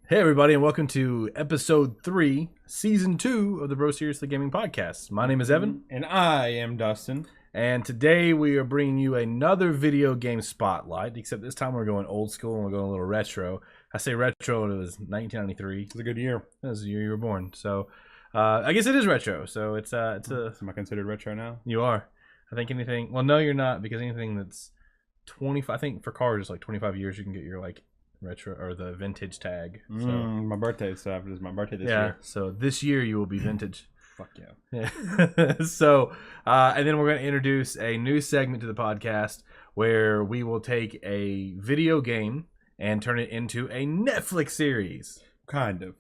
Hey everybody, and welcome to episode 3, season 2 of the Bro Seriously Gaming Podcast. My name is Evan, and I am Dustin. and today we are bringing you another video game spotlight. Except this time we're going old school and we're going a little retro. I say retro; it was 1993. It's a good year. That was the year you were born, so I guess it is retro. So it's a. Am I considered retro now? You are. I think anything. Well, no, you're not, because anything that's 25. I think for cars, it's like 25 years. You can get your retro or the vintage tag. So My birthday is my birthday this yeah, year. so this year you will be vintage. Fuck yeah. Yeah. So and then we're going to introduce a new segment to the podcast where we will take a video game and turn it into a Netflix series. Kind of.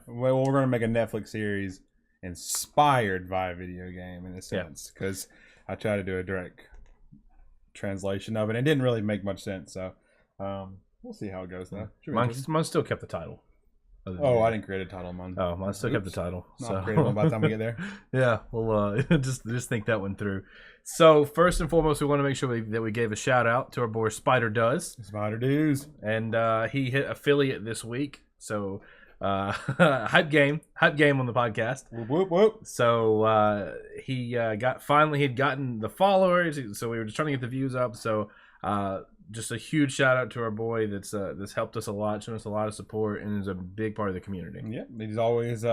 Well, we're going to make a Netflix series inspired by a video game in a sense, because I tried to do a direct translation of it. It didn't really make much sense, so we'll see how it goes though. Mine still kept the title. Oh, I didn't create a title on mine. Oh, mine still kept the title. So I'll create one by the time we get there. Yeah, we'll just think that one through. So first and foremost, we want to make sure that we gave a shout out to our boy Spider Does. Spider Does. And he hit affiliate this week. So hype game on the podcast. Whoop, whoop, whoop. So he he'd gotten the followers, so we were just trying to get the views up. So just a huge shout out to our boy that's helped us a lot, shown us a lot of support, and is a big part of the community. Yeah, he's always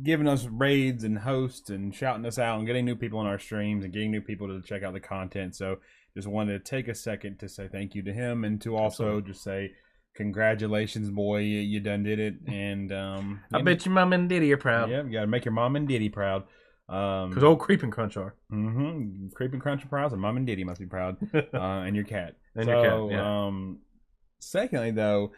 giving us raids and hosts and shouting us out and getting new people on our streams and getting new people to check out the content. So just wanted to take a second to say thank you to him, and to also just say congratulations, boy, you done did it. And I bet your mom and daddy are proud. Yeah, you gotta make your mom and daddy proud. Because old Creep and Crunch are. Creep and Crunch are proud, and mom and daddy must be proud. And your cat. Your cat, yeah. Secondly, though,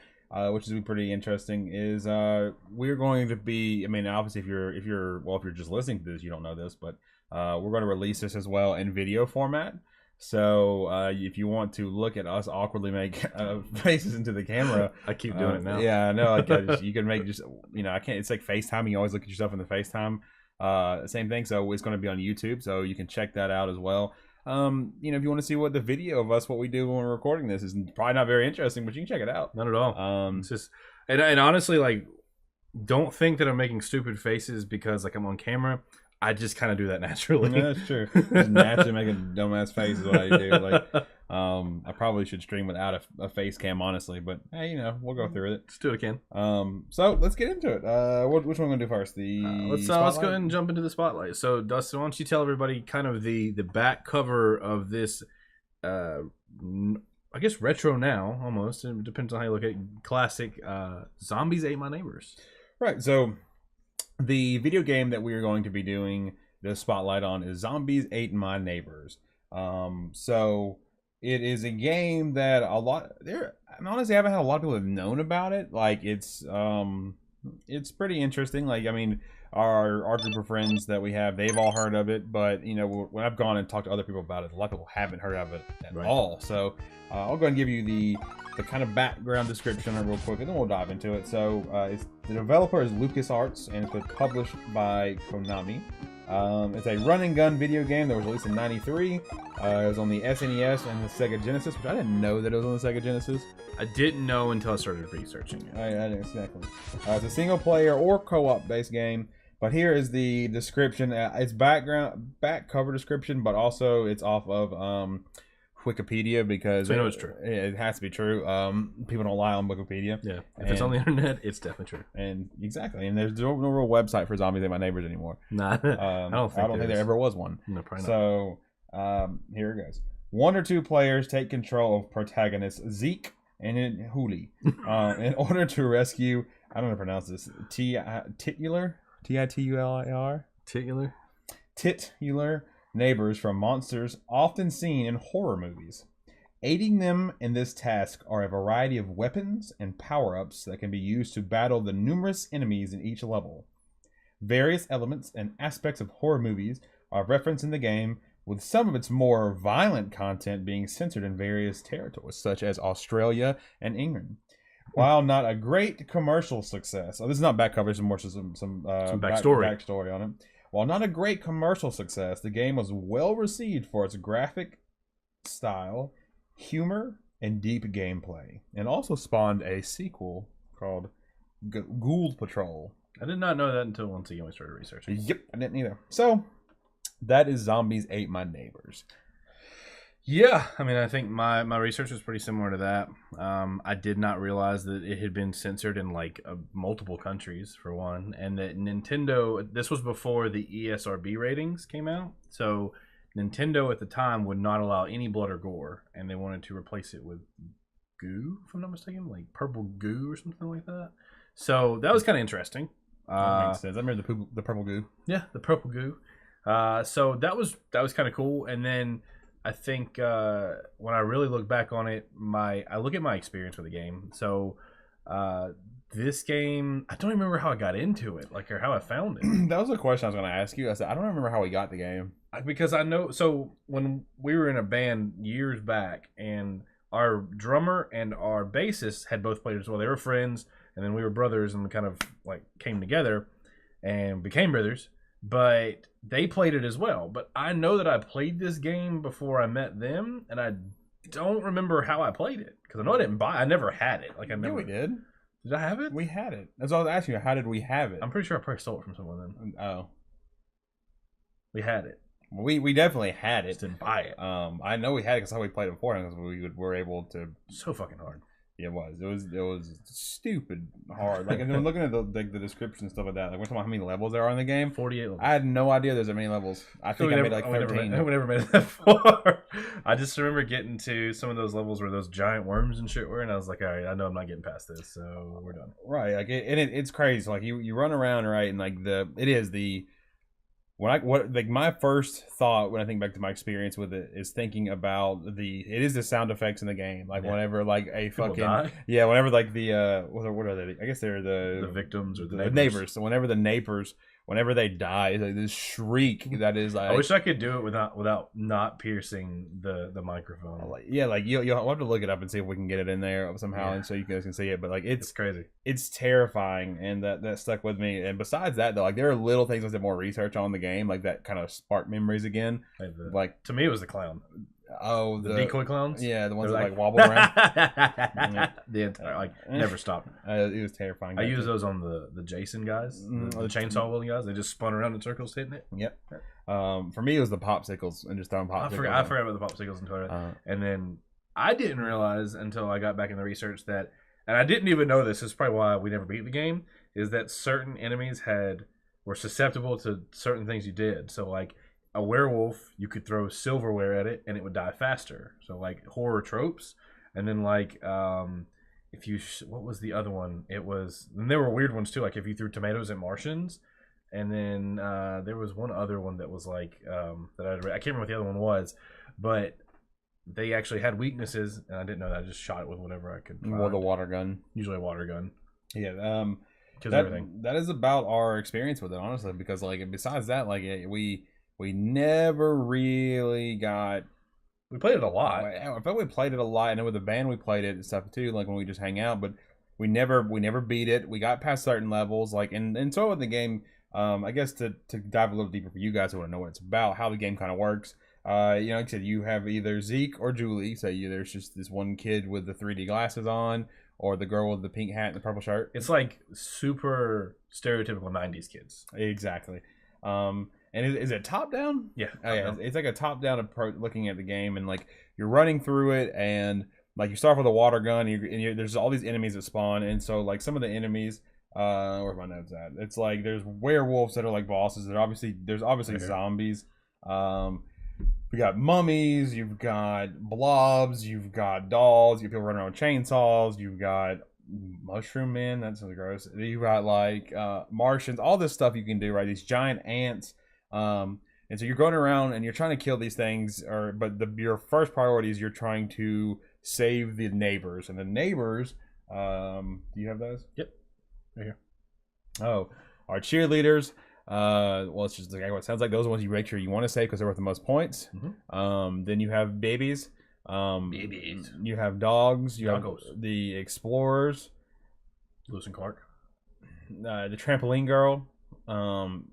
which is pretty interesting, is we're going to be. I mean, obviously, if you're just listening to this, you don't know this, but we're going to release this as well in video format. So if you want to look at us awkwardly make faces into the camera, I keep doing it now. Yeah, no, you can make I can't. It's like FaceTime. You always look at yourself in the FaceTime. Same thing. So it's going to be on YouTube, so you can check that out as well. If you want to see what the video of us, what we do when we're recording this, is probably not very interesting, but you can check it out. Not at all. It's just, and honestly, like, don't think that I'm making stupid faces because I'm on camera. I just kind of do that naturally. Yeah, that's true. Just naturally making a dumbass face is what I do. I probably should stream without a face cam, honestly. But hey, we'll go through it. Let's do it again. So let's get into it. Which one are we gonna do first? Let's go ahead and jump into the spotlight. So Dustin, why don't you tell everybody kind of the back cover of this? I guess retro now, almost. It depends on how you look at it. Classic. Zombies Ate My Neighbors. Right. So the video game that we are going to be doing the spotlight on is Zombies Ate My Neighbors. So it is a game that honestly, I haven't had a lot of people have known about it. It's pretty interesting. Our group of friends that we have, they've all heard of it, but when I've gone and talked to other people about it, a lot of people haven't heard of it at all. So I'll go ahead and give you the kind of background description real quick, and then we'll dive into it. So the developer is LucasArts, and it's been published by Konami. It's a run and gun video game that was released in '93. It was on the SNES and the Sega Genesis, which I didn't know that it was on the Sega Genesis. I didn't know until I started researching it. I didn't exactly. It's a single player or co-op based game. But here is the description. It's back cover description, but also it's off of Wikipedia, because so it's true. It has to be true. People don't lie on Wikipedia. Yeah, if it's on the internet, it's definitely true. And exactly, and there's no real website for Zombies Ate My Neighbors anymore. Nah, I don't think there ever was one. No, probably not. So here it goes. 1 or 2 players take control of protagonists Zeke and Huli in order to rescue. I don't know how to pronounce this. Titular. Titular? Titular neighbors from monsters often seen in horror movies. Aiding them in this task are a variety of weapons and power-ups that can be used to battle the numerous enemies in each level. Various elements and aspects of horror movies are referenced in the game, with some of its more violent content being censored in various territories, such as Australia and England. While not a great commercial success, this is not back cover, it's more some backstory on it. While not a great commercial success, the game was well received for its graphic style, humor, and deep gameplay, and also spawned a sequel called Ghoul Patrol. I did not know that until once again we started researching. Yep, I didn't either. So that is Zombies Ate My Neighbors. Yeah, I mean, I think my research was pretty similar to that. I did not realize that it had been censored in like multiple countries, for one, and that Nintendo. This was before the ESRB ratings came out, so Nintendo at the time would not allow any blood or gore, and they wanted to replace it with goo, if I'm not mistaken, like purple goo or something like that. So that was kind of interesting. That makes sense. I remember the purple goo. Yeah, the purple goo. So that was kind of cool, and then. I think when I really look back on it, I look at my experience with the game. So this game, I don't remember how I got into it, like or how I found it. That was a question I was going to ask you. I said I don't remember how we got the game because I know. So when we were in a band years back, and our drummer and our bassist had both played as well. They were friends, and then we were brothers, and we kind of like came together and became brothers. But they played it as well. But I know that I played this game before I met them, and I don't remember how I played it because I know I didn't buy. I never had it. Like I never. Yeah, we did. Did I have it? We had it. That's all I was asking you. How did we have it? I'm pretty sure I probably stole it from someone then. Oh, we had it. We definitely had it. Just didn't buy it. I know we had it because how we played it before, because we were able to. So fucking hard. Yeah, it was stupid hard. Like, and then looking at the description and stuff like that, like we're talking about how many levels there are in the game. 48 levels. I had no idea there's that many levels. I think I made like 13. I never made it that far. I just remember getting to some of those levels where those giant worms and shit were, and I was like, all right, I know I'm not getting past this, so we're done. Right, like it's crazy. Like you run around, right, and like my first thought when I think back to my experience with it is thinking about it is the sound effects in the game. Like whenever like a fucking whenever like the what are they? I guess they're the victims or the neighbors. So whenever the neighbors whenever they die, it's like this shriek that is like. I wish I could do it without not piercing the microphone. Yeah, like you'll have to look it up and see if we can get it in there somehow, and so you guys can see it. But like it's crazy, it's terrifying, and that stuck with me. And besides that, though, like there are little things I did more research on the game, like that kind of sparked memories again. Like to me, it was the clown. Oh, the decoy clowns. Yeah, the ones that like wobble around. The entire never stopped. It was terrifying. I use those on the Jason guys, the chainsaw wielding guys. They just spun around in circles, hitting it. Yep. For me, it was the popsicles and just throwing popsicles. I forgot about the popsicles and and then I didn't realize until I got back in the research that, and I didn't even know this. This is probably why we never beat the game. Is that certain enemies were susceptible to certain things you did. So like. A werewolf, you could throw silverware at it and it would die faster. So like horror tropes, and then like if you what was the other one? And there were weird ones too. Like if you threw tomatoes at Martians, and then there was one other one that was like that I can't remember what the other one was, but they actually had weaknesses, and I didn't know that. I just shot it with whatever I could. Or the water gun, usually a water gun. Yeah, that is about our experience with it, honestly. Because like besides that, like we never really got. We played it a lot. I felt we played it a lot, and with the band we played it and stuff too. Like when we just hang out, but we never beat it. We got past certain levels, like and so with the game. I guess to dive a little deeper for you guys who want to know what it's about, how the game kind of works. Like I said, you have either Zeke or Julie. So there's just this one kid with the 3D glasses on, or the girl with the pink hat and the purple shirt. It's like super stereotypical 90s kids. Exactly. And is it top down? Yeah. It's like a top down approach looking at the game, and like you're running through it, and like you start with a water gun, and there's all these enemies that spawn, and so like some of the enemies, where's my notes at? It's like there's werewolves that are like bosses. There's obviously zombies. We got mummies. You've got blobs. You've got dolls. You have people running around with chainsaws. You've got mushroom men. That sounds gross. You got like Martians. All this stuff you can do, right? These giant ants. And so you're going around and you're trying to kill these things, but your first priority is you're trying to save the neighbors. And the neighbors, do you have those? Yep, right here. Oh, our cheerleaders. Well, it's just like what it sounds like. Those are the ones you make sure you want to save because they're worth the most points. Mm-hmm. Then you have babies. Babies. You have dogs. You have the explorers. Lewis and Clark. The trampoline girl.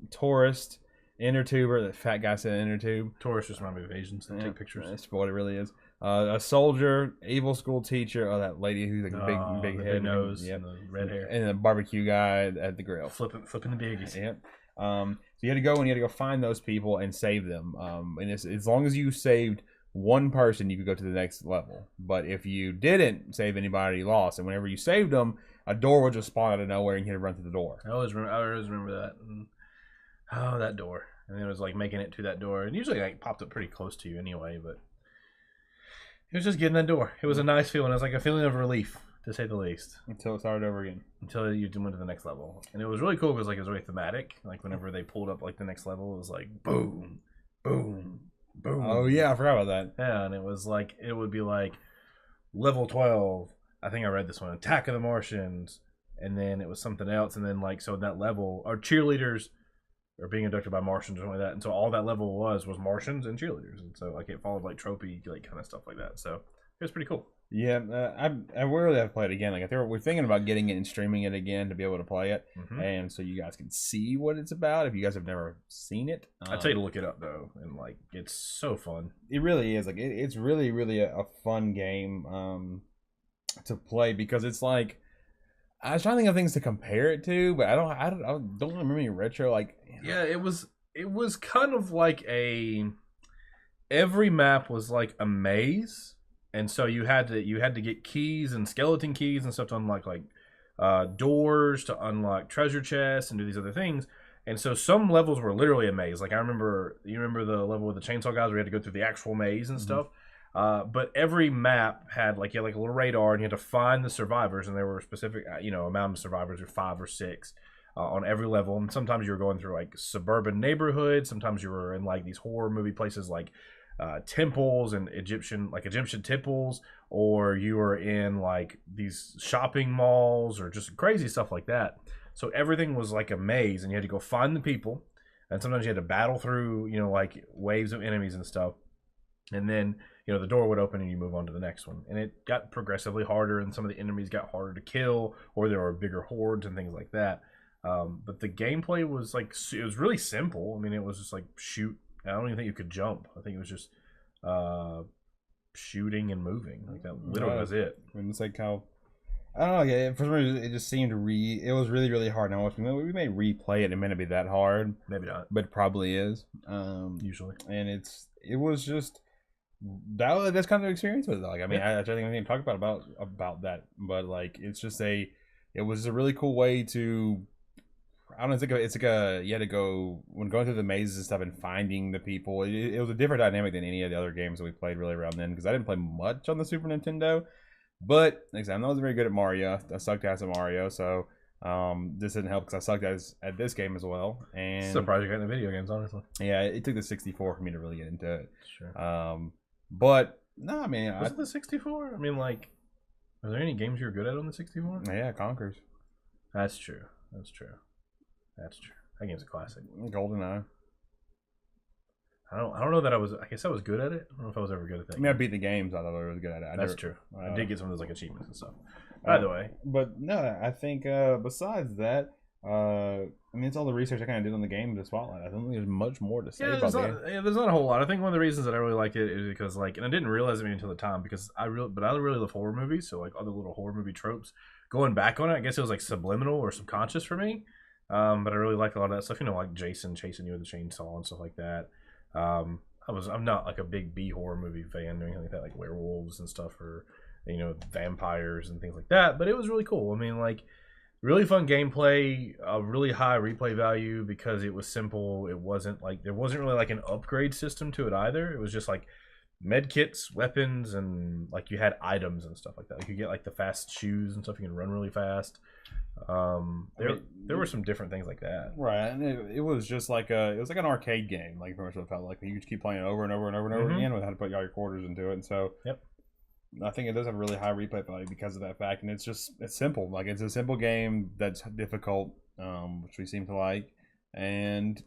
Tourist. Inner tuber, the fat guy said inner tube. Tourists just remind me of Asians that take pictures. That's what it really is. A soldier, evil school teacher, that lady who's like a big head, big nose, and the red hair, and a barbecue guy at the grill, flipping the biggies. Yep. So you had to go find those people and save them. And as long as you saved one person, you could go to the next level. But if you didn't save anybody, you lost. And whenever you saved them, a door would just spawn out of nowhere, and you had to run through the door. I always remember that. And, that door. And it was like making it to that door, and usually like popped up pretty close to you anyway. But it was just getting that door. It was a nice feeling. It was like a feeling of relief, to say the least. Until it started over again. Until you went to the next level. And it was really cool because like it was really thematic. Like whenever they pulled up like the next level, it was like boom, boom, boom. Oh yeah, I forgot about that. Yeah, and it was like it would be like level 12. I think I read this one, Attack of the Martians, and then it was something else, and then like so that level our cheerleaders are being abducted by Martians or something like that, and so all that level was Martians and cheerleaders, and so like it followed like tropey like kind of stuff like that. So it was pretty cool. Yeah, I really have to play it again. Like I think we're thinking about getting it and streaming it again to be able to play it, and so you guys can see what it's about if you guys have never seen it. I'd tell you to look it up though, and like it's so fun. It really is. Like it's really a fun game to play because it's like I was trying to think of things to compare it to, but I don't remember any retro like. Yeah, it was kind of like every map was like a maze. And so you had to get keys and skeleton keys and stuff to unlock like doors, to unlock treasure chests and do these other things. And so some levels were literally a maze. Like you remember the level with the chainsaw guys where you had to go through the actual maze and stuff. But every map had like a little radar, and you had to find the survivors, and there were specific amount of survivors, or 5 or 6 on every level. And sometimes you were going through like suburban neighborhoods. Sometimes you were in like these horror movie places like temples and Egyptian temples, or you were in like these shopping malls or just crazy stuff like that. So everything was like a maze, and you had to go find the people, and sometimes you had to battle through like waves of enemies and stuff, and then the door would open and you move on to the next one, and it got progressively harder, and some of the enemies got harder to kill, or there were bigger hordes and things like that. But the gameplay was like, it was really simple. I mean, it was just like shoot. I don't even think you could jump. I think it was just shooting and moving. Like that literally was it. And it's like how I don't know. Yeah, for some reason it just seemed it was really hard. Now we may replay it. It may not be that hard. Maybe not, but it probably is. Usually, and it was just that's kind of experience with it. Like I mean, I think I need to talk about that. But like it was a really cool way to. I don't know. It's like you had to go when going through the mazes and stuff and finding the people. It was a different dynamic than any of the other games that we played really around then, because I didn't play much on the Super Nintendo. But like I said, I was very good at Mario. I sucked ass at Mario, so this didn't help because I sucked at this game as well. And surprised you got into video games, honestly. Yeah, it took the 64 for me to really get into it. Sure. But no, I mean, was it the 64? I mean, like, are there any games you were good at on the 64? Yeah, Conkers. That's true. That game's a classic. GoldenEye. I don't know that I guess I was good at it. I don't know if I was ever good at that. I mean, I beat the games. I thought I was good at it. That's true. I did get some of those like achievements and stuff. By the way, but no, I think besides that, I mean, it's all the research I kind of did on the game to Spotlight. I don't think there's much more to say about it. Yeah, there's not a whole lot. I think one of the reasons that I really liked it is because and I didn't realize it until the time, because I really love horror movies. So like other little horror movie tropes. Going back on it, I guess it was like subliminal or subconscious for me. But I really liked a lot of that stuff, like Jason chasing you with a chainsaw and stuff like that. I'm not like a big B horror movie fan or anything like that, like werewolves and stuff, or vampires and things like that. But it was really cool. I mean, like really fun gameplay, really high replay value because it was simple. It wasn't like there wasn't really like an upgrade system to it either. It was just like med kits, weapons, and like you had items and stuff like that. Like you get like the fast shoes and stuff. You can run really fast. There were some different things like that, right? And it was just like an arcade game, like pretty much what it felt like. You just keep playing it over and over and over and over again without to put all your quarters into it. And so, I think it does have a really high replay value because of that fact. And it's simple. Like it's a simple game that's difficult, which we seem to like, and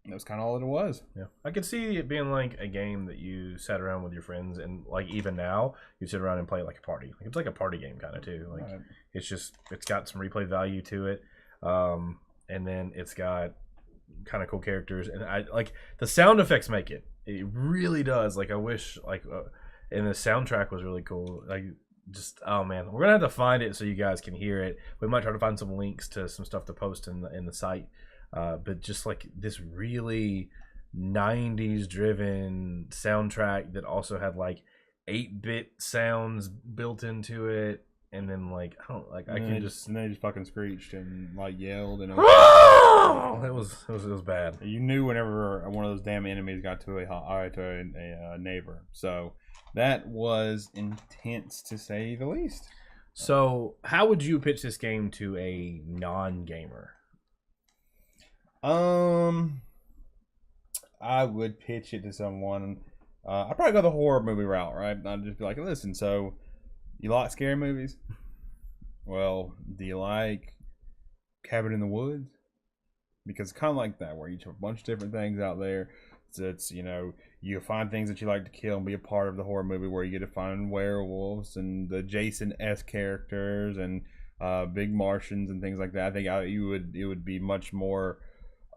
that was kind of all it was. Yeah, I could see it being like a game that you sat around with your friends, and like even now you sit around and play like a party. Like it's like a party game kind of too. Like it's got some replay value to it, and then it's got kind of cool characters, and I like the sound effects make it. It really does. Like I wish and the soundtrack was really cool. Like, just oh man, we're gonna have to find it so you guys can hear it. We might try to find some links to some stuff to post in the site. But just like this really 90s driven soundtrack that also had like 8-bit sounds built into it, and then like I don't like I can just and they just fucking screeched and like yelled and it was bad. You knew whenever one of those damn enemies got to a neighbor. So that was intense to say the least. So how would you pitch this game to a non-gamer? I would pitch it to someone. I'd probably go the horror movie route, right? I'd just be like, listen, so you like scary movies? Well, do you like Cabin in the Woods? Because it's kind of like that, where you have a bunch of different things out there. So it's, you know, you find things that you like to kill and be a part of the horror movie, where you get to find werewolves and the Jason-esque characters and big Martians and things like that. I think it would be much more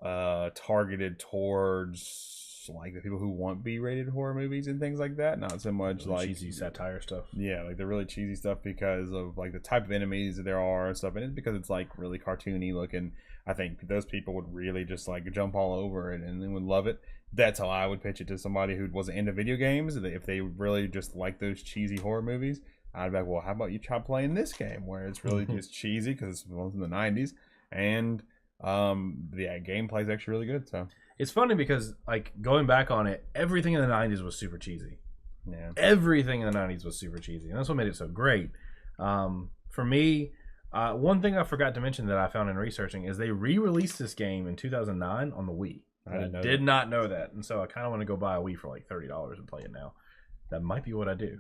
targeted towards like the people who want B-rated horror movies and things like that, not so much really like cheesy satire stuff. Yeah, like the really cheesy stuff because of like the type of enemies that there are and stuff, and it's because it's like really cartoony looking. I think those people would really just like jump all over it and they would love it. That's how I would pitch it to somebody who wasn't into video games. If they really just like those cheesy horror movies, I'd be like, well, how about you try playing this game where it's really just cheesy because it's from the 90s, and the gameplay is actually really good. So it's funny because like going back on it, everything in the 90s was super cheesy. Yeah, everything in the 90s was super cheesy, and that's what made it so great. For me, one thing I forgot to mention that I found in researching is they re-released this game in 2009 on the Wii. I did not know that, and so I kind of want to go buy a Wii for like $30 and play it now. That might be what I do.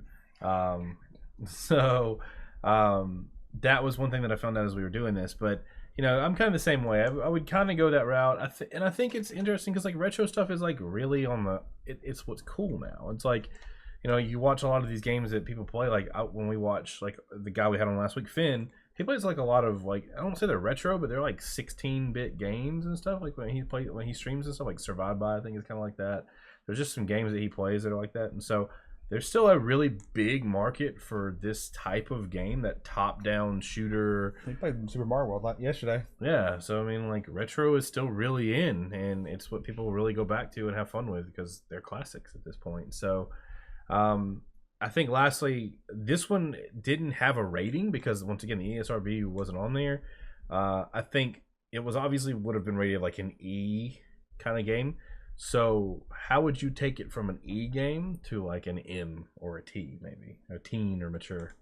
That was one thing that I found out as we were doing this, but you know, I'm kind of the same way. I would kind of go that route. And I think it's interesting because like retro stuff is like really on the. It's what's cool now. It's like, you know, you watch a lot of these games that people play. Like when we watch like the guy we had on last week, Finn. He plays like a lot of like I don't want to say they're retro, but they're like 16-bit games and stuff. Like when he streams and stuff, like Survive By, I think is kind of like that. There's just some games that he plays that are like that, and so there's still a really big market for this type of game, that top-down shooter. He played Super Mario World like yesterday. Yeah, so I mean, like retro is still really in, and it's what people really go back to and have fun with because they're classics at this point. So, I think lastly, this one didn't have a rating because once again the ESRB wasn't on there. I think it was obviously would have been rated like an E kind of game. So how would you take it from an E game to like an M or a T, maybe a teen or mature?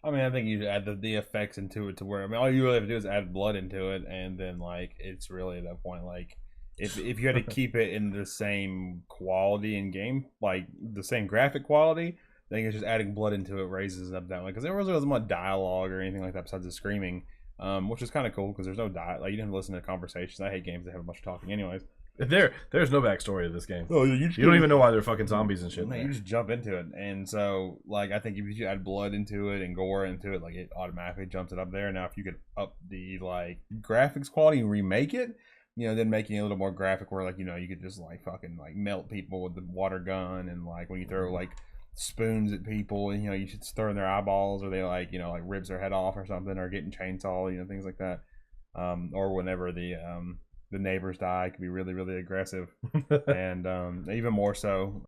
I mean, I think you add the effects into it to where, I mean, all you really have to do is add blood into it, and then like it's really at that point like if you had to keep it in the same quality in game, like the same graphic quality, I think it's just adding blood into it raises it up that way, because there wasn't much dialogue or anything like that besides the screaming, which is kind of cool because there's no dialogue. Like you didn't listen to conversations. I hate games that have a bunch of talking, anyways. There's no backstory to this game. Oh, you don't even know why they're fucking zombies and shit. Man, you just jump into it, and so like I think if you add blood into it and gore into it, like it automatically jumps it up there. Now, if you could up the like graphics quality and remake it, you know, then making it a little more graphic, where like you know you could just like fucking like melt people with the water gun, and like when you throw like spoons at people, and you know you should stir in their eyeballs, or they like you know like ribs their head off or something, or getting chainsaw, you know, things like that, or whenever the neighbors die, it can be really, really aggressive. And even more so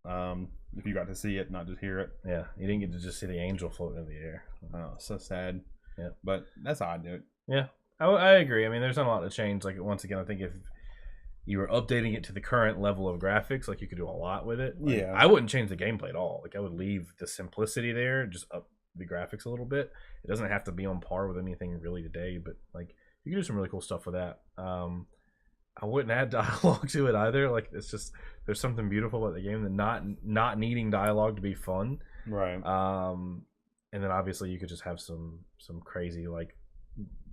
if you got to see it, not just hear it. Yeah, you didn't get to just see the angel floating in the air. Oh, so sad. Yeah, but that's how I do it. Yeah, I agree. I mean, there's not a lot to change. Like, once again, I think if you were updating it to the current level of graphics, like, you could do a lot with it. Like, yeah. I wouldn't change the gameplay at all. Like, I would leave the simplicity there, just up the graphics a little bit. It doesn't have to be on par with anything really today, but, like, you can do some really cool stuff with that. I wouldn't add dialogue to it either. Like, it's just, there's something beautiful about the game that not needing dialogue to be fun. Right. And then obviously you could just have some crazy like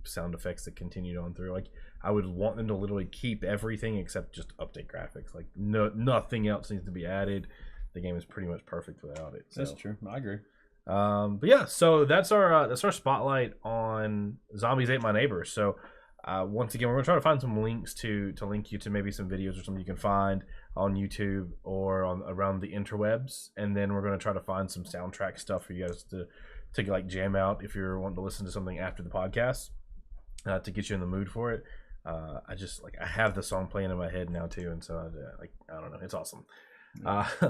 sound effects that continued on through. Like, I would want them to literally keep everything except just update graphics. Like, nothing else needs to be added. The game is pretty much perfect without it. So. That's true. I agree. But yeah, so that's our spotlight on Zombies Ate My Neighbor. So Once again, we're gonna try to find some links to link you to maybe some videos or something you can find on YouTube or on around the interwebs, and then we're gonna try to find some soundtrack stuff for you guys to like jam out if you're wanting to listen to something after the podcast, to get you in the mood for it. I have the song playing in my head now too, and so I don't know, it's awesome.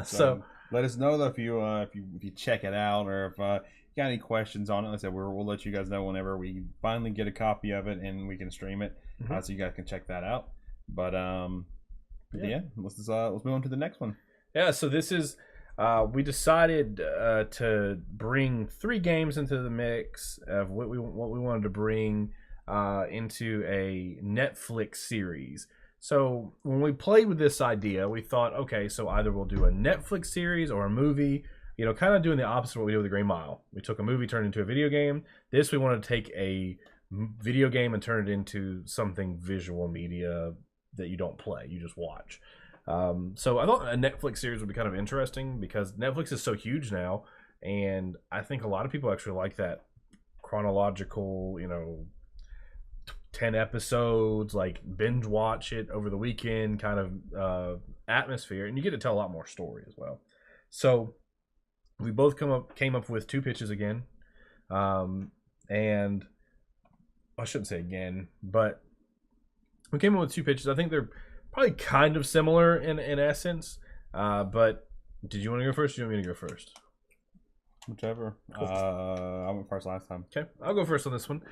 So let us know though if you check it out, or if you got any questions on it. Like I said, we'll let you guys know whenever we finally get a copy of it and we can stream it, so you guys can check that out. But let's move on to the next one. Yeah, so this is we decided to bring 3 games into the mix of what we wanted to bring into a Netflix series. So when we played with this idea, we thought, okay, so either we'll do a Netflix series or a movie, kind of doing the opposite of what we did with The Green Mile. We took a movie, turned it into a video game. This, we wanted to take a video game and turn it into something visual media that you don't play, you just watch. So I thought a Netflix series would be kind of interesting because Netflix is so huge now, and I think a lot of people actually like that chronological, 10 episodes, like binge watch it over the weekend kind of atmosphere, and you get to tell a lot more story as well. So we both came up with 2 pitches again, and I shouldn't say again, but we came up with 2 pitches. I think they're probably kind of similar in essence, but did you want to go first or do you want me to go first? Whichever. Cool. I went first last time. Okay, I'll go first on this one.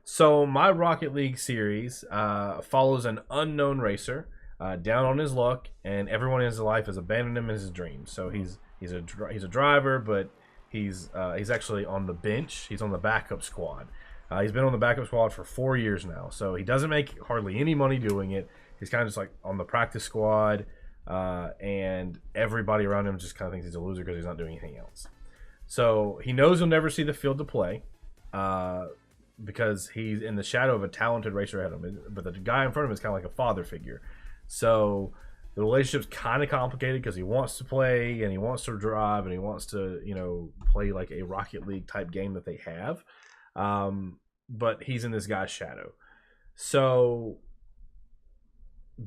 So my Rocket League series follows an unknown racer down on his luck, and everyone in his life has abandoned him in his dreams. So he's a driver, but he's actually on the bench. He's on the backup squad. He's been on the backup squad for 4 years now, so he doesn't make hardly any money doing it. He's kind of just like on the practice squad, and everybody around him just kind of thinks he's a loser because he's not doing anything else. So he knows he'll never see the field to play, because he's in the shadow of a talented racer ahead of him. But the guy in front of him is kind of like a father figure. So the relationship's kind of complicated because he wants to play and he wants to drive and he wants to, play like a Rocket League type game that they have. But he's in this guy's shadow. So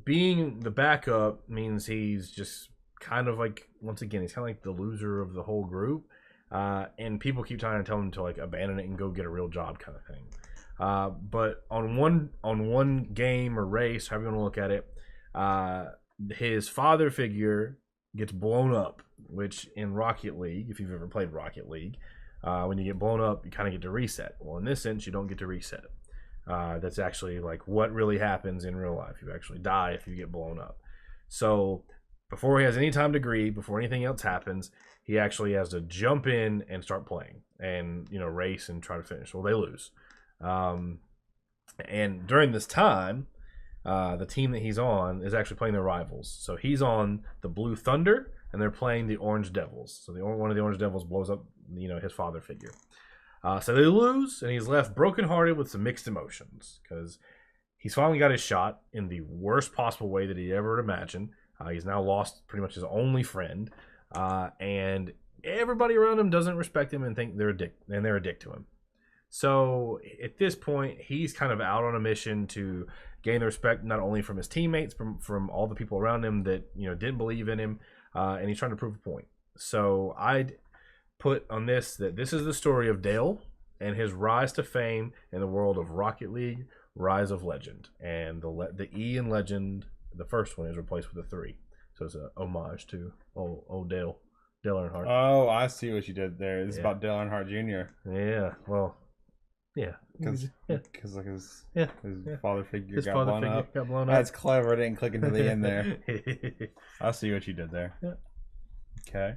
being the backup means he's just kind of like, once again, he's kind of like the loser of the whole group. And people keep trying to tell him to like abandon it and go get a real job kind of thing. But on one game or race, however you want to look at it, his father figure gets blown up, which in Rocket League, if you've ever played Rocket League, when you get blown up, you kind of get to reset. Well, in this sense, you don't get to reset it. That's actually like what really happens in real life. You actually die if you get blown up. So before he has any time to grieve, before anything else happens, he actually has to jump in and start playing and, race and try to finish. Well, they lose. And during this time, the team that he's on is actually playing their rivals. So he's on the Blue Thunder, and they're playing the Orange Devils. So one of the Orange Devils blows up, his father figure. So they lose, and he's left brokenhearted with some mixed emotions because he's finally got his shot in the worst possible way that he ever imagined. He's now lost pretty much his only friend, and everybody around him doesn't respect him and think they're a dick to him. So at this point, he's kind of out on a mission to gain the respect not only from his teammates, from all the people around him that didn't believe in him, and he's trying to prove a point. So I'd put on this that this is the story of Dale and his rise to fame in the world of Rocket League, Rise of Legend, and the E in Legend. The first one is replaced with a 3, so it's a homage to old Dale Earnhardt. Oh, I see what you did there. It's about Dale Earnhardt Jr. Yeah, well, yeah, because like his father figure got blown up. Got That's clever. I didn't click into the end there. I see what you did there. Yeah. Okay.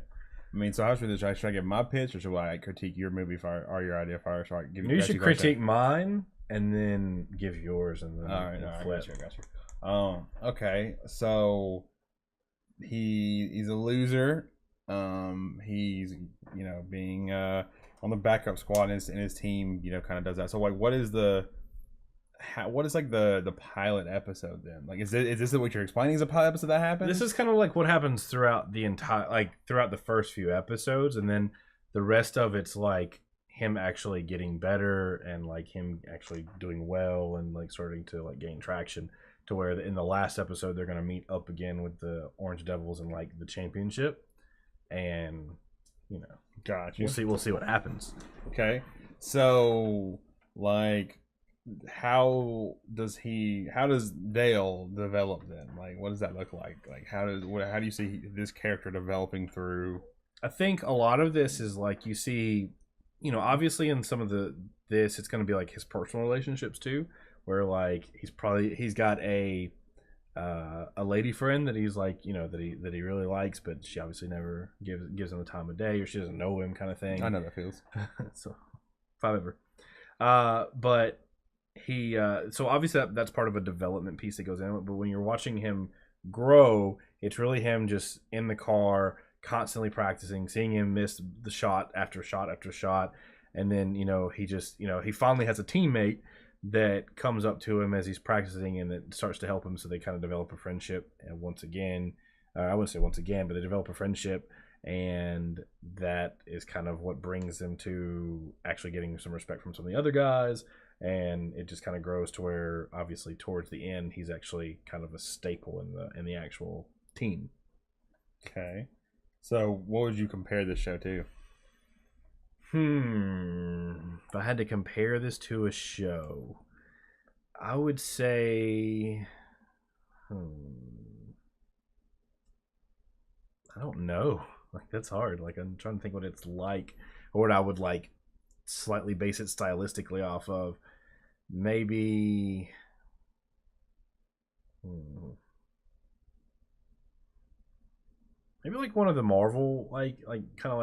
I mean, so how should I give my pitch, or should I critique your movie or your idea first? So I give you should critique mine and then give yours, and then all right. I got you. Okay. So he's a loser. He's being on the backup squad and his team kind of does that. So like, what is the pilot episode then? Like, is this what you're explaining is a pilot episode that happens? This is kind of like what happens throughout the entire, throughout the first few episodes, and then the rest of it's like him actually getting better and like him actually doing well and like starting to like gain traction to where in the last episode they're going to meet up again with the Orange Devils in like the championship, and you know, Gotcha. we'll see what happens. Okay, so like how does Dale develop then? Like what does that look like? Like how do you see this character developing through? I think a lot of this is like you see, you know, obviously in some of this it's going to be like his personal relationships too, where like he's got a lady friend that he's like, you know, that he really likes, but she obviously never gives him the time of day, or she doesn't know him, kind of thing. I know that feels. So if I've ever, but he so obviously that's part of a development piece that goes in. But when you're watching him grow, it's really him just in the car, constantly practicing, seeing him miss the shot after shot after shot, and then you know he just, you know, he finally has a teammate that comes up to him as he's practicing and it starts to help him, so they kind of develop a friendship. And once again, I wouldn't say once again, but they develop a friendship, and that is kind of what brings them to actually getting some respect from some of the other guys, and it just kind of grows to where obviously towards the end he's actually kind of a staple in the actual team. Okay. So, what would you compare this show to? If I had to compare this to a show, I would say, I don't know. Like that's hard. Like I'm trying to think what it's like, or what I would like slightly base it stylistically off of. Maybe. Maybe like one of the Marvel, like kind of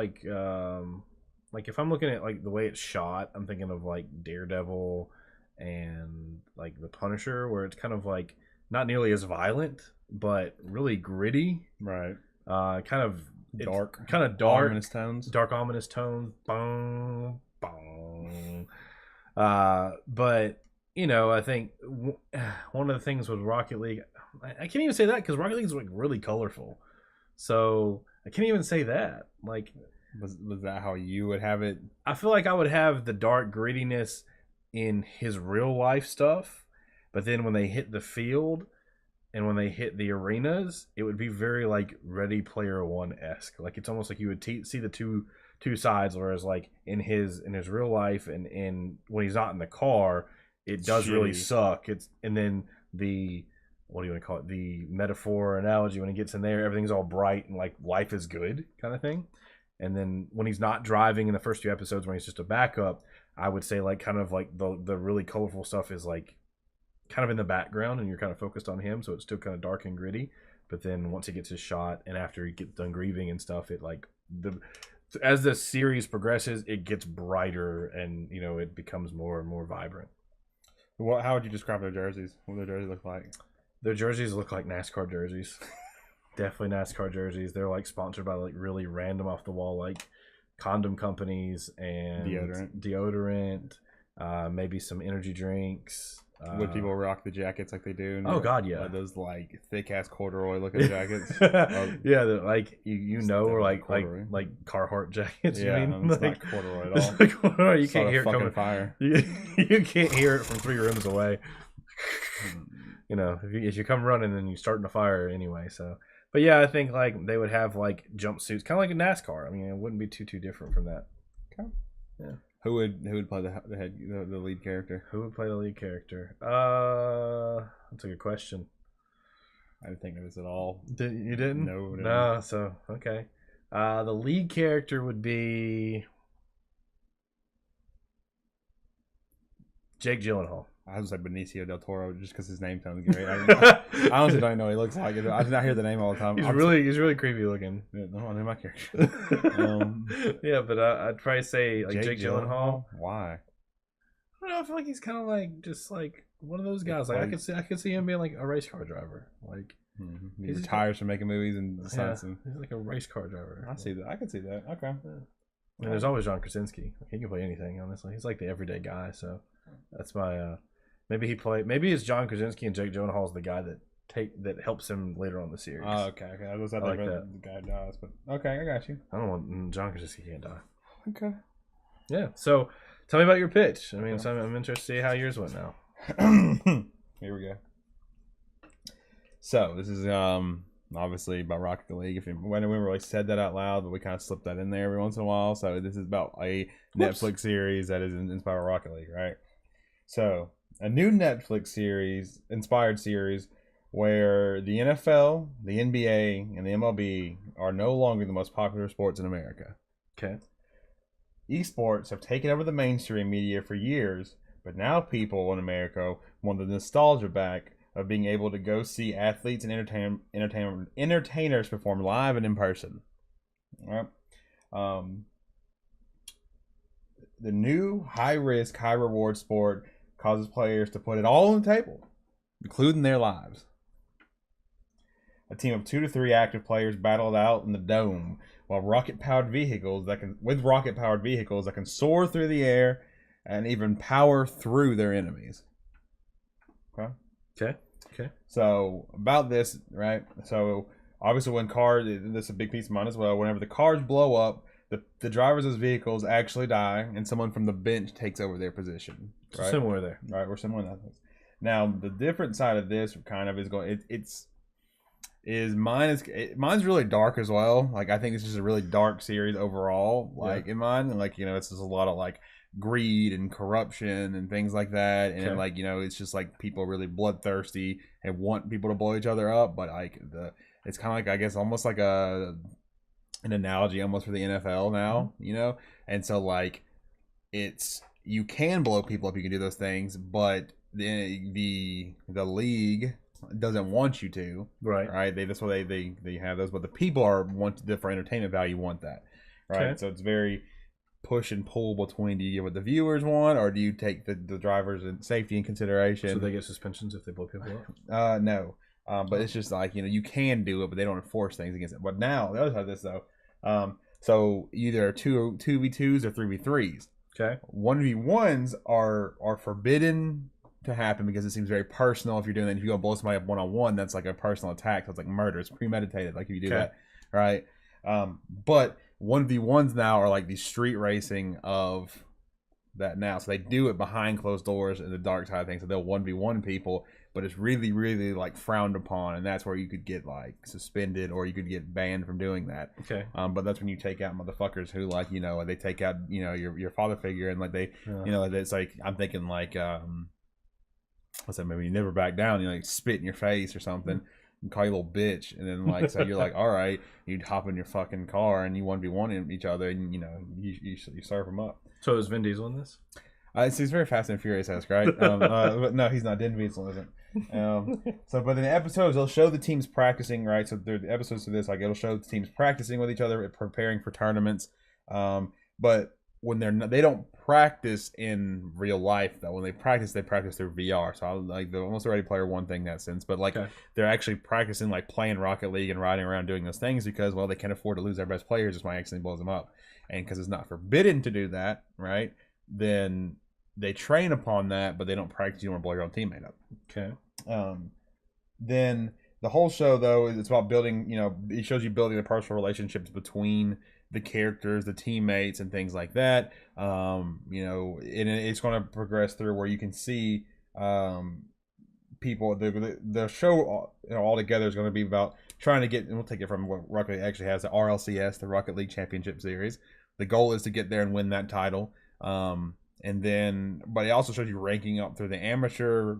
like if I'm looking at like the way it's shot, I'm thinking of like Daredevil and like the Punisher, where it's kind of like not nearly as violent, but really gritty. Right. Kind of Dark, ominous tones. Dark, ominous tones. Bong, bong. But you know, I think one of the things with Rocket League, I can't even say that because Rocket League is like really colorful. So I can't even say that. Like, was that how you would have it? I feel like I would have the dark grittiness in his real life stuff, but then when they hit the field and when they hit the arenas, it would be very like Ready Player One-esque. Like it's almost like you would see the two sides. Whereas like in his real life and in when he's not in the car, it does really suck. And then the, what do you want to call it? The metaphor, analogy, when he gets in there, everything's all bright and like life is good kind of thing. And then when he's not driving in the first few episodes, when he's just a backup, I would say like kind of like the really colorful stuff is like kind of in the background and you're kind of focused on him. So it's still kind of dark and gritty. But then once he gets his shot and after he gets done grieving and stuff, it like as the series progresses, it gets brighter and, you know, it becomes more and more vibrant. How would you describe their jerseys? What do their jerseys look like? Their jerseys look like NASCAR jerseys. Definitely NASCAR jerseys. They're like sponsored by like really random off the wall like condom companies and deodorant, maybe some energy drinks. Would people rock the jackets like they do? Oh God, yeah. Those like thick ass corduroy looking jackets. Yeah, like you know, or like Carhartt jackets. Yeah, you mean? It's like, not corduroy at all. It's like corduroy. You can't hear it coming. Fire. You can't hear it from 3 rooms away. You know, if you come running, then you're starting a fire anyway. So, but yeah, I think like they would have like jumpsuits, kind of like a NASCAR. I mean, it wouldn't be too different from that. Okay. Yeah. Who would play the lead character? Who would play the lead character? That's a good question. I didn't think of this at all. You didn't? No. So okay. The lead character would be Jake Gyllenhaal. I was like Benicio del Toro just because his name sounds great. I honestly don't know what he looks like. I did not hear the name all the time. He's really creepy looking. Yeah, no, I know my character. Yeah, but I'd probably say like Jake Gyllenhaal. Why? I don't know. I feel like he's kind of like just like one of those guys. Like I could see him being like a race car driver. Like he retires from making movies and decides he's like a race car driver. I see that. I can see that. Okay. Yeah. And there's always John Krasinski. He can play anything. Honestly, he's like the everyday guy. So that's my. Maybe it's John Krasinski and Jake Gyllenhaal is the guy that helps him later on in the series. Oh, okay. I was like that. The guy dies, but okay, I got you. I don't want John Krasinski can't die. Okay. Yeah. So tell me about your pitch. I mean, so I'm interested to see how yours went now. Here we go. So this is obviously about Rocket League. If we never really said that out loud, but we kind of slipped that in there every once in a while. So this is about a Netflix series that is inspired by Rocket League, right? So a new Netflix series, inspired series, where the NFL, the NBA, and the MLB are no longer the most popular sports in America. Okay. Esports have taken over the mainstream media for years, but now people in America want the nostalgia back of being able to go see athletes and entertainers perform live and in person. All right. The new high-risk, high-reward sport causes players to put it all on the table, including their lives. A team of 2 to 3 active players battle it out in the dome, while rocket-powered vehicles that can soar through the air and even power through their enemies. Okay. So about this, right? So obviously, when cars, this is a big piece of mine as well. Whenever the cars blow up, the drivers of those vehicles actually die, and someone from the bench takes over their position. Right? Similar there, right? We're similar in that. Now, the different side of this kind of is going. Mine's really dark as well. Like, I think it's just a really dark series overall. Like in mine, and like, you know, it's just a lot of like greed and corruption and things like that, and like, you know, it's just like people are really bloodthirsty and want people to blow each other up. But like it's kind of like, I guess, almost like an analogy almost for the NFL now, you know. And so like, you can blow people up, you can do those things, but the league doesn't want you to, right? That's why they have those, but the people want for entertainment value, want that, right? So it's very push and pull between, do you get what the viewers want, or do you take the drivers and safety in consideration? So they get suspensions if they blow people up? No, but it's just like, you know, you can do it, but they don't enforce things against it. But now the other side of this though, so either 2v2s or 3v3s. Okay. 1v1s are forbidden to happen because it seems very personal. If you're doing that, if you go blow somebody up one-on-one, that's like a personal attack. So it's like murder. It's premeditated. Like if you do that, right? But 1v1s now are like the street racing of that now. So they do it behind closed doors in the dark side of things. So they'll 1v1 people, but it's really, really like frowned upon, and that's where you could get like suspended or you could get banned from doing that. Okay. But that's when you take out motherfuckers who, like, you know, they take out, you know, your father figure, and like they, you know, it's like, I'm thinking like what's that movie? You Never Back Down. You know, like spit in your face or something and call you a little bitch, and then like, so you're like, all right, you'd hop in your fucking car and you 1v1 each other, and you know, you serve them up. So is Vin Diesel in this? It's very Fast and Furious-esque, right? But no, he's not. Vin Diesel isn't. So, but in the episodes, they'll show the teams practicing, right? So the episodes of this, like, it'll show the teams practicing with each other, preparing for tournaments. But when they don't practice in real life though. When they practice through VR. So I like the almost Ready Player One thing in that sense. But like they're actually practicing, like playing Rocket League and riding around doing those things because, well, they can't afford to lose their best players. Just my accidentally blows them up, and because it's not forbidden to do that, right? Then they train upon that, but they don't practice. You don't want to blow your own teammate up. Okay. Then the whole show though is it's about building. You know, it shows you building the personal relationships between the characters, the teammates, and things like that. You know, and it's going to progress through where you can see people. The show, you know, altogether is going to be about trying to get, and we'll take it from what Rocket League actually has, the RLCS, the Rocket League Championship Series. The goal is to get there and win that title. And then, but it also shows you ranking up through the amateur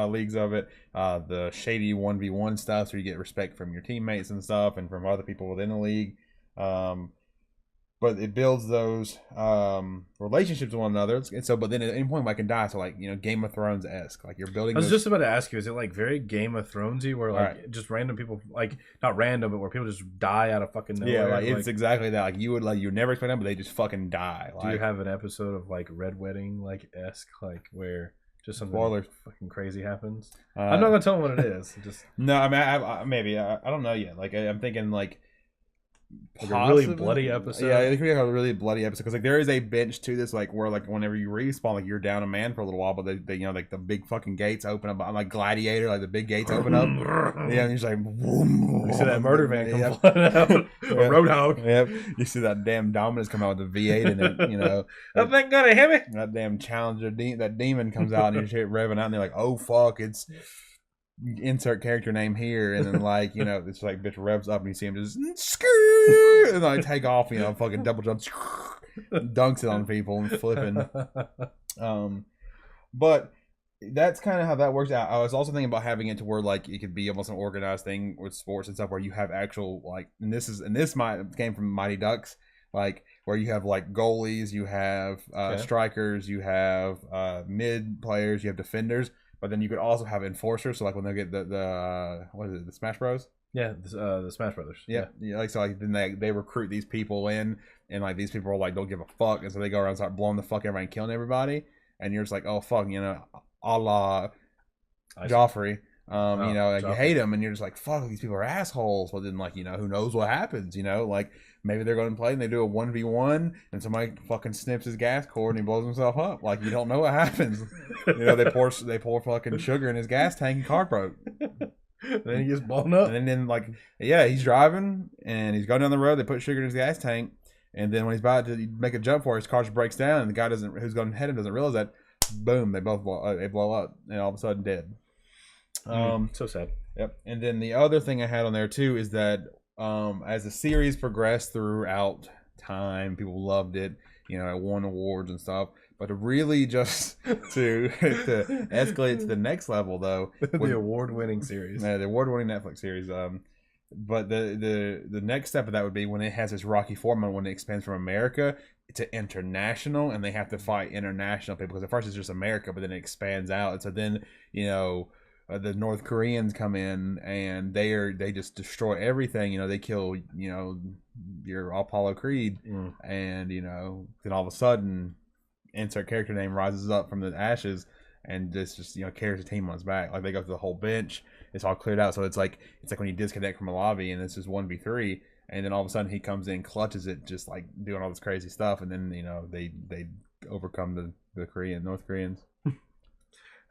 leagues of it, the shady 1v1 stuff, so you get respect from your teammates and stuff, and from other people within the league. But it builds those relationships with one another. And so, but then at any point, I can die. So, like, you know, Game of Thrones-esque. Like, you're building. I was just about to ask you, is it like very Game of Thronesy, where like just random people, like not random, but where people just die out of fucking nowhere? Yeah, like it's exactly that. Like you would never expect them, but they just fucking die. Do you have an episode of like Red Wedding esque, like where just something fucking crazy happens? I'm not gonna tell them what it is. Just no. I mean, maybe I don't know yet. Like I'm thinking like. Like a really bloody episode. Yeah, it could be like a really bloody episode because like there is a bench to this like where like whenever you respawn like you're down a man for a little while, but they you know like the big fucking gates open up like Gladiator, like the big gates open up. Yeah, and you're just like boom. You see that murder van come flying out, a Roadhog. Yep, you see that damn Dominus come out with the V8 in it. You know, that thing gonna hit me. That damn Challenger, that demon comes out and you hear it revving out, and they're like, oh fuck, it's. Insert character name here, and then like you know it's like bitch revs up and you see him just and like take off, you know, fucking double jumps, dunks it on people and flipping. But that's kind of how that works out. I was also thinking about having it to where like it could be almost an organized thing with sports and stuff where you have actual like, and this came from Mighty Ducks, like where you have like goalies, you have strikers, you have mid players, you have defenders. But then you could also have enforcers. So like when they get the what is it, the Smash Bros? Yeah, the Smash Brothers. Yeah, like so like then they recruit these people in, and like these people are like don't give a fuck, and so they go around and start blowing the fuck everybody and killing everybody, and you're just like, oh fuck, you know, a la Joffrey. You know, like Joffrey. You hate him, and you're just like, fuck, these people are assholes. But then like, you know, who knows what happens? You know, like maybe they're going to play and they do a 1v1 and somebody fucking snips his gas cord and he blows himself up. Like you don't know what happens. You know, they pour fucking sugar in his gas tank and car broke. Then he gets blown up. And then like, yeah, he's driving and he's going down the road. They put sugar in his gas tank, and then when he's about to make a jump for it, his car just breaks down, and the guy who's going ahead him doesn't realize that. Boom! They both blow up, and all of a sudden dead. So sad. Yep. And then the other thing I had on there too is that as the series progressed throughout time, people loved it. You know, it won awards and stuff. But to really just to escalate to the next level, though, the award-winning series, the award-winning Netflix series. But the next step of that would be when it has its Rocky formula, when it expands from America to international, and they have to fight international people, because at first it's just America, but then it expands out, and so then you know. The North Koreans come in and they just destroy everything. You know, they kill, you know, your Apollo Creed, and you know, then all of a sudden, insert character name rises up from the ashes, and this just you know carries the team on its back. Like they go through the whole bench, it's all cleared out. So it's like when you disconnect from a lobby and it's just 1v3, and then all of a sudden he comes in, clutches it, just like doing all this crazy stuff, and then you know they overcome the North Koreans.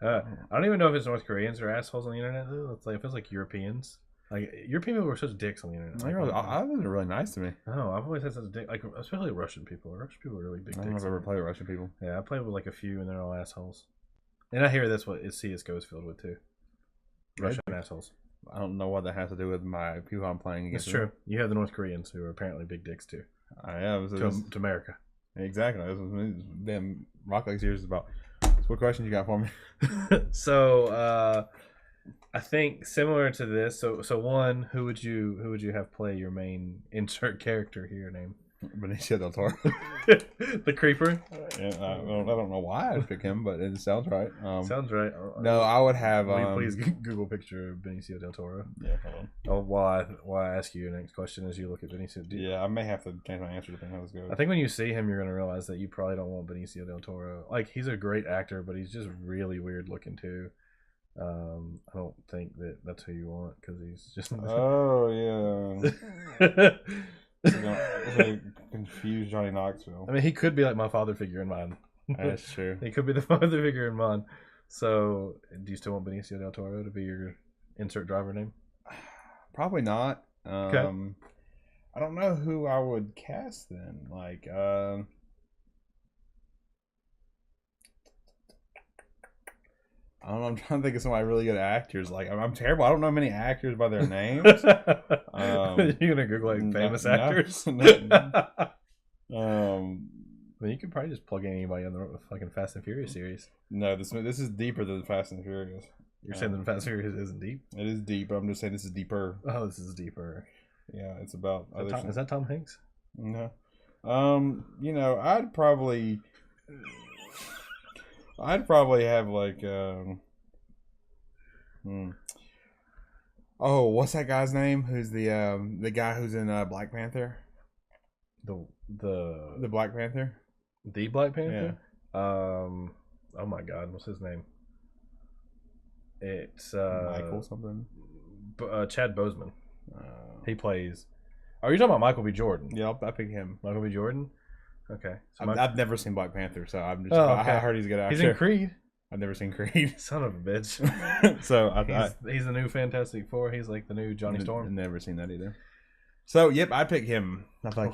I don't even know if it's North Koreans or assholes on the internet though. It feels like Europeans. Like European people were such dicks on the internet. I was really nice to me. Oh, I've always had such a dick. Like especially Russian people. Russian people are really big. I don't know if I've ever played with Russian people. Yeah, I played with like a few, and they're all assholes. And I hear that's what CS:GO is filled with too. Russian assholes. I don't know what that has to do with my people I'm playing against. It's true. You have the North Koreans who are apparently big dicks too. I am to America. Exactly. That's what damn Rock League series is about. So what questions you got for me? So I think similar to this. So one, who would you have play your main insert character here? Name Benicio del Toro. The creeper. Yeah, I don't know why I'd pick him, but it sounds right. Sounds right. No, I would have. Please Google picture of Benicio del Toro. Yeah, hold on. Oh, while I ask you your next question as you look at Benicio. Yeah, I may have to change my answer depending on how this goes. I think when you see him, you're gonna realize that you probably don't want Benicio del Toro. Like he's a great actor, but he's just really weird looking too. I don't think that's who you want because he's just. Oh yeah. Like confused Johnny Knoxville. I mean, he could be like my father figure in mine. That's true. He could be the father figure in mine. So, do you still want Benicio del Toro to be your insert driver name? Probably not. Okay. I don't know who I would cast then. Like, I don't know. I'm trying to think of somebody really good actors. Like, I'm terrible. I don't know many actors by their names. You're gonna Google like famous actors. Well, you could probably just plug in anybody on the fucking Fast and Furious series. No, this is deeper than Fast and Furious. You're saying that Fast and Furious isn't deep? It is deep. But I'm just saying this is deeper. Oh, this is deeper. Yeah, it's about. Is that Tom Hanks? No. You know, I'd probably have like Oh, what's that guy's name? Who's the guy who's in Black Panther? The Black Panther? The Black Panther? Yeah. Oh my God, what's his name? It's Michael something. Chad Boseman. He plays Are you talking about Michael B. Jordan? Yeah, I pick him. Michael B. Jordan. Okay. So I've never seen Black Panther, so I'm just. Oh, okay. I heard he's a good actor. He's in Creed. I've never seen Creed. Son of a bitch. So he's the new Fantastic Four. He's like the new Johnny Storm. I've never seen that either. So yep, I pick him. I feel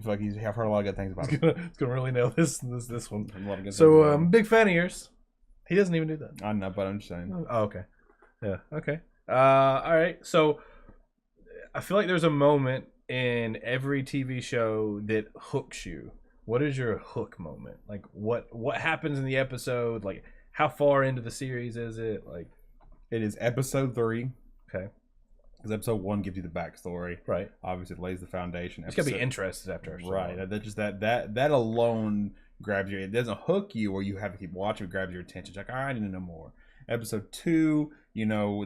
like he's. I've heard a lot of good things about him. It's gonna really nail this one. So I'm big fan of yours. He doesn't even do that. I know, but I'm just saying. Oh, okay. Yeah. Okay. All right. So I feel like there's a moment in every TV show that hooks you. What is your hook moment? Like what happens in the episode? Like how far into the series is it? Like it is episode 3. Okay. Because episode 1 gives you the backstory. Right. Obviously, it lays the foundation. It's gotta be interested after. Right. That just that alone grabs you. It doesn't hook you, or you have to keep watching. It grabs your attention. It's like, I need to know more. Episode 2,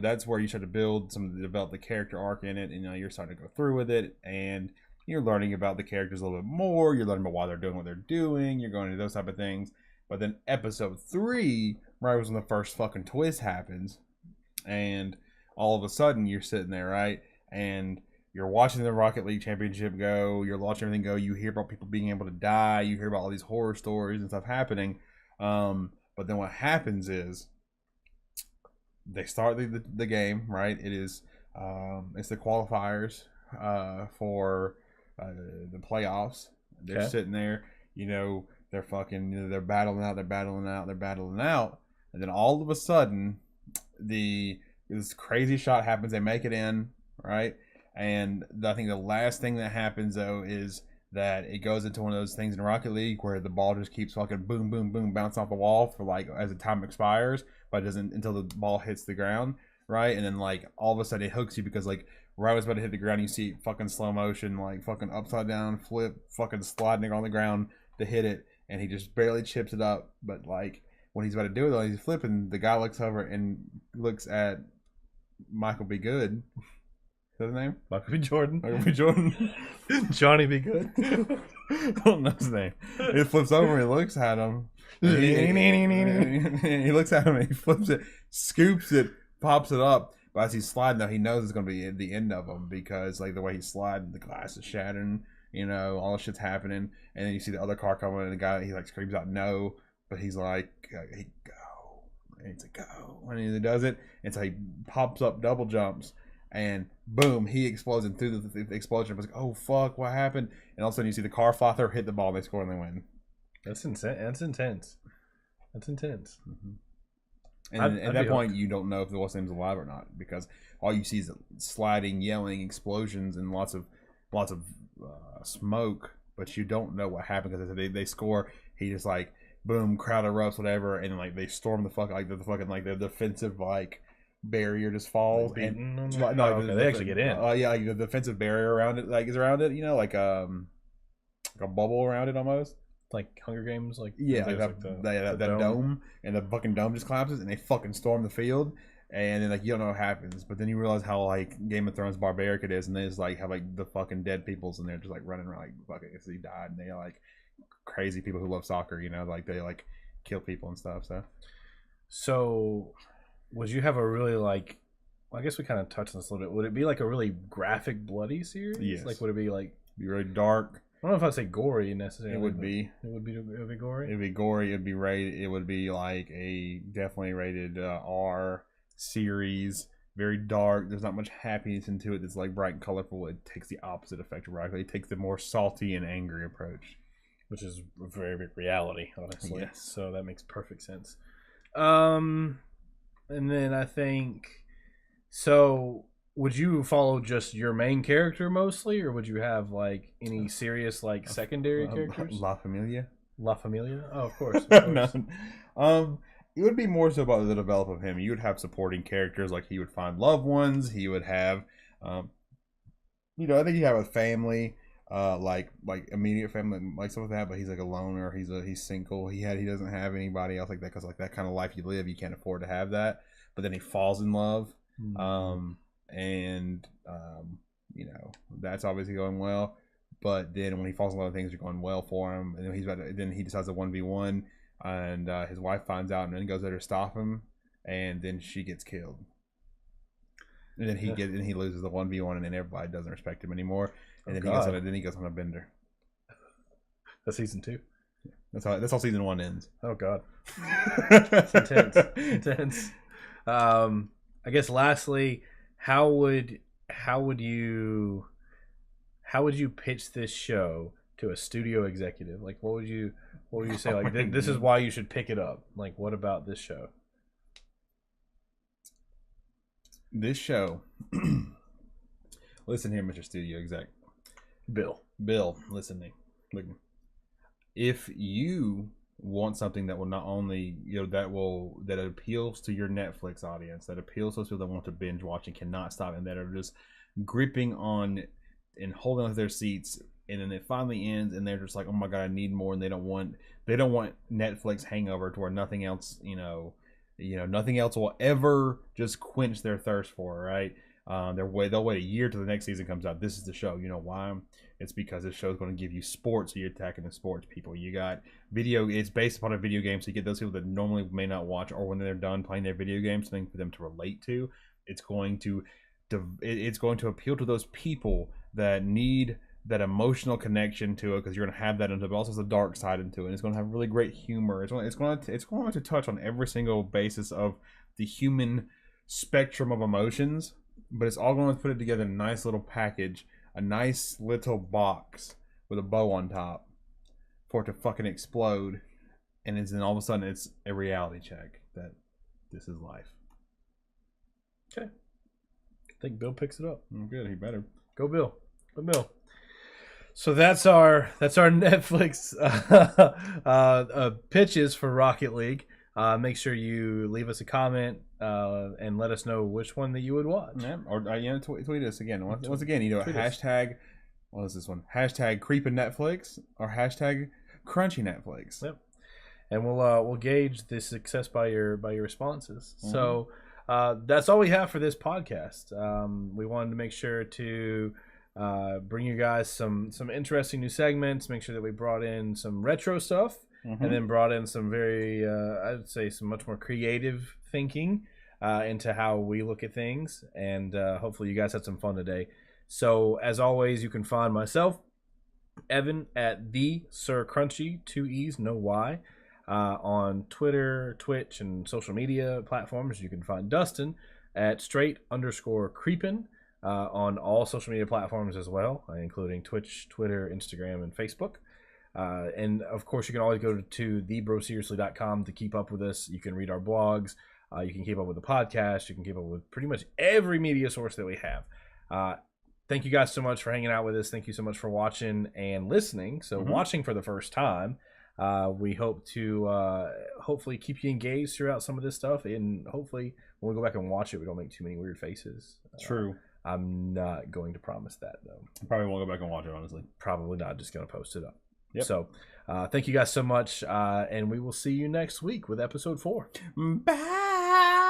that's where you start to develop the character arc in it, and you're starting to go through with it, and you're learning about the characters a little bit more. You're learning about why they're doing what they're doing. You're going into those type of things. But then episode 3, right, was when the first fucking twist happens, and all of a sudden you're sitting there, right, and you're watching the Rocket League Championship go. You're watching everything go. You hear about people being able to die. You hear about all these horror stories and stuff happening. But then what happens is they start the game, right? It is it's the qualifiers for the playoffs. They're sitting there, they're fucking, they're battling out, and then all of a sudden, this crazy shot happens. They make it in, right? And I think the last thing that happens though is that it goes into one of those things in Rocket League where the ball just keeps fucking boom, boom, boom, bouncing off the wall for like as the time expires, but it doesn't until the ball hits the ground, right? And then like all of a sudden it hooks you because like right when it's about to hit the ground, you see fucking slow motion, like fucking upside down flip, fucking sliding on the ground to hit it, and he just barely chips it up. But like when he's about to do it, though, he's flipping. The guy looks over and looks at Michael B. Good. Is that his name? Michael B. Jordan. Michael B. Jordan. Johnny B. Good. I don't know his name. He flips over and he looks at him. He looks at him and he flips it, scoops it, pops it up. But as he's sliding, though, he knows it's going to be the end of him because, like, the way he's sliding, the glass is shattering, all this shit's happening. And then you see the other car coming and the guy, he, like, screams out, no. But he's like, hey, go. And he's like, go. And he does it. And so he pops up, double jumps. And boom, he explodes, and through the explosion, I was like, "Oh fuck, what happened?" And all of a sudden, you see the car fly through, hit the ball, and they score and they win. That's insane. That's intense. That's intense. Mm-hmm. And at that point, you don't know if the what's name's alive or not because all you see is sliding, yelling, explosions, and lots of smoke. But you don't know what happened because they score. He just like boom, crowd erupts, whatever, and like they storm the the defensive barrier just falls they actually get in. Yeah, like the defensive barrier around it, like is around it, like a bubble around it almost, like Hunger Games, like that dome, and the fucking dome just collapses, and they fucking storm the field, and then like you don't know what happens, but then you realize how like Game of Thrones barbaric it is, and they just like have like the fucking dead peoples, and they're just like running around like fucking if they died, and they're like crazy people who love soccer, like they like kill people and stuff. So would you have a really like? Well, I guess we kind of touched on this a little bit. Would it be like a really graphic, bloody series? Yes. Like, would it be like be really dark? I don't know if I'd say gory necessarily. It would be. It would be gory. It would be gory. It would be rated. It would be like a definitely rated R series. Very dark. There's not much happiness into it. That's like bright and colorful. It takes the opposite effect of Rocket League. It takes the more salty and angry approach, which is a very big reality, honestly. Yes. So that makes perfect sense. And then I think, so would you follow just your main character mostly, or would you have like any serious like secondary characters? La Familia. La Familia? Oh, of course. Of course. No. It would be more so about the development of him. You would have supporting characters, like he would find loved ones. He would have, I think he'd have a family, like immediate family, like stuff like that. But he's like a loner. He's single. He doesn't have anybody else like that because like that kind of life you live, you can't afford to have that. But then he falls in love, that's obviously going well. But then when he falls in love, things are going well for him, and then he decides to 1v1, and his wife finds out, and then goes there to stop him, and then she gets killed. And then he loses the 1v1, and then everybody doesn't respect him anymore. And God. then he goes on a bender. That's season 2. That's how season 1 ends. Oh God. It's intense. Intense. I guess lastly, how would you pitch this show to a studio executive? Like, what would you say? Like, this is why you should pick it up. Like, what about this show? This show. Listen here, Mr. Studio Exec. Bill, listen to me. Look. If you want something that will not only, that appeals to your Netflix audience, that appeals to those people that want to binge watch and cannot stop, and that are just gripping on and holding on to their seats, and then it finally ends, and they're just like, oh my God, I need more, and they don't want Netflix hangover to where nothing else, nothing else will ever just quench their thirst for, right? They'll wait a year till the next season comes out. This is the show. You know why? It's because this show is going to give you sports, so you're attacking the sports people. You got video. It's based upon a video game, so you get those people that normally may not watch, or when they're done playing their video game, something for them to relate to. It's going to appeal to those people that need that emotional connection to it, because you're going to have that into it, but also the dark side into it. And it's going to have really great humor. It's going to touch on every single basis of the human spectrum of emotions. But it's all going to put it together in a nice little package, a nice little box with a bow on top for it to fucking explode. And then all of a sudden it's a reality check that this is life. Okay. I think Bill picks it up. Good, he better. Go Bill. Go Bill. So that's our Netflix pitches for Rocket League. Make sure you leave us a comment and let us know which one that you would watch. Yeah, or tweet us again. Once again, hashtag. What is this one? Hashtag Creepin' Netflix or hashtag Crunchy Netflix. Yep. And we'll gauge the success by your responses. Mm-hmm. So that's all we have for this podcast. We wanted to make sure to bring you guys some interesting new segments. Make sure that we brought in some retro stuff. Mm-hmm. And then brought in some very, I'd say, some much more creative thinking into how we look at things. And hopefully you guys had some fun today. So, as always, you can find myself, Evan, at the Sir Crunchy, 2 E's, no Y, on Twitter, Twitch, and social media platforms. You can find Dustin at straight_creepin on all social media platforms as well, including Twitch, Twitter, Instagram, and Facebook. And of course, you can always go to thebroseriously.com to keep up with us. You can read our blogs. You can keep up with the podcast. You can keep up with pretty much every media source that we have. Thank you guys so much for hanging out with us. Thank you so much for watching and listening. So watching for the first time, we hope to hopefully keep you engaged throughout some of this stuff. And hopefully when we go back and watch it, we don't make too many weird faces. True. I'm not going to promise that, though. Probably won't go back and watch it, honestly. Probably not. Just going to post it up. Yep. So, thank you guys so much, and we will see you next week with episode 4. Bye!